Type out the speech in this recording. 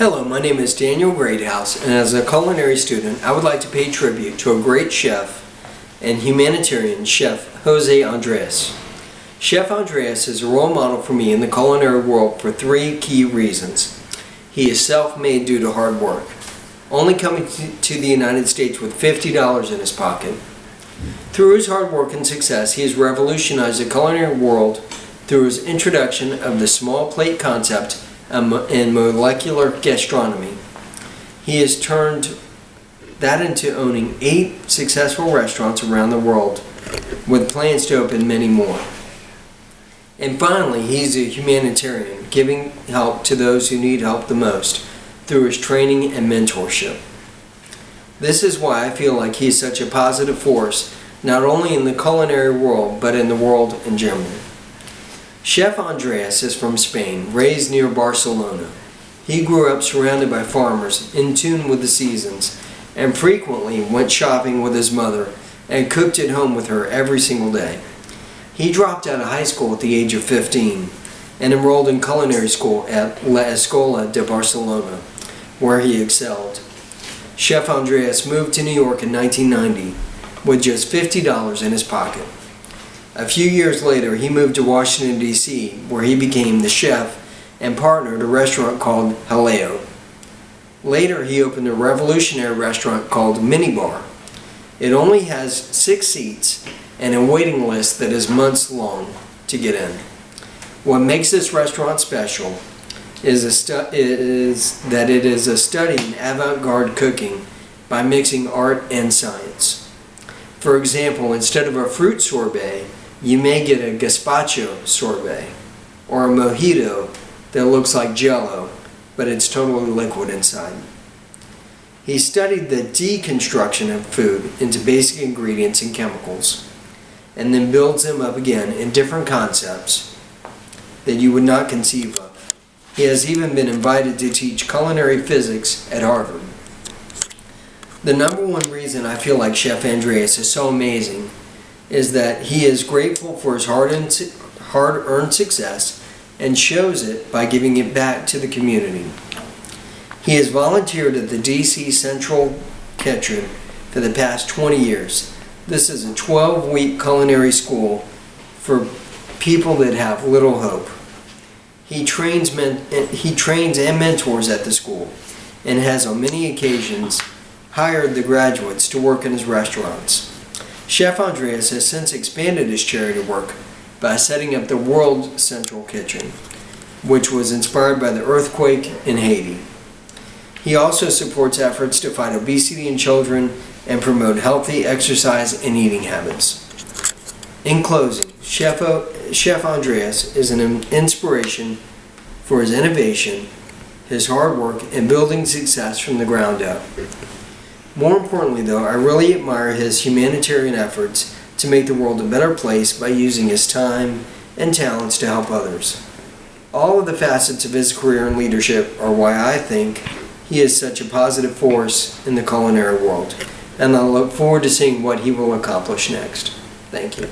Hello, my name is Daniel Greathouse, and as a culinary student, I would like to pay tribute to a great chef and humanitarian, Chef Jose Andres. Chef Andres is a role model for me in the culinary world for three key reasons. He is self-made due to hard work, only coming to the United States with $50 in his pocket. Through his hard work and success, he has revolutionized the culinary world through his introduction of the small plate concept in molecular gastronomy. He has turned that into owning 8 successful restaurants around the world, with plans to open many more. And finally, he's a humanitarian, giving help to those who need help the most through his training and mentorship. This is why I feel like he's such a positive force, not only in the culinary world, but in the world in general. Chef Andres is from Spain, raised near Barcelona. He grew up surrounded by farmers, in tune with the seasons, and frequently went shopping with his mother and cooked at home with her every single day. He dropped out of high school at the age of 15 and enrolled in culinary school at La Escola de Barcelona, where he excelled. Chef Andres moved to New York in 1990 with just $50 in his pocket. A few years later, he moved to Washington, D.C., where he became the chef and partner at a restaurant called Jaleo. Later, he opened a revolutionary restaurant called Mini Bar. It only has 6 seats and a waiting list that is months long to get in. What makes this restaurant special is that it is a study in avant-garde cooking by mixing art and science. For example, instead of a fruit sorbet, you may get a gazpacho sorbet, or a mojito that looks like jello, but it's totally liquid inside. He studied the deconstruction of food into basic ingredients and chemicals, and then builds them up again in different concepts that you would not conceive of. He has even been invited to teach culinary physics at Harvard. The number one reason I feel like Chef Andres is so amazing is that he is grateful for his hard-earned success and shows it by giving it back to the community. He has volunteered at the DC Central Kitchen for the past 20 years. This is a 12-week culinary school for people that have little hope. He trains and mentors at the school, and has on many occasions hired the graduates to work in his restaurants. Chef Andres has since expanded his charity work by setting up the World Central Kitchen, which was inspired by the earthquake in Haiti. He also supports efforts to fight obesity in children and promote healthy exercise and eating habits. In closing, Chef Andres is an inspiration for his innovation, his hard work, and building success from the ground up. More importantly though, I really admire his humanitarian efforts to make the world a better place by using his time and talents to help others. All of the facets of his career and leadership are why I think he is such a positive force in the culinary world, and I look forward to seeing what he will accomplish next. Thank you.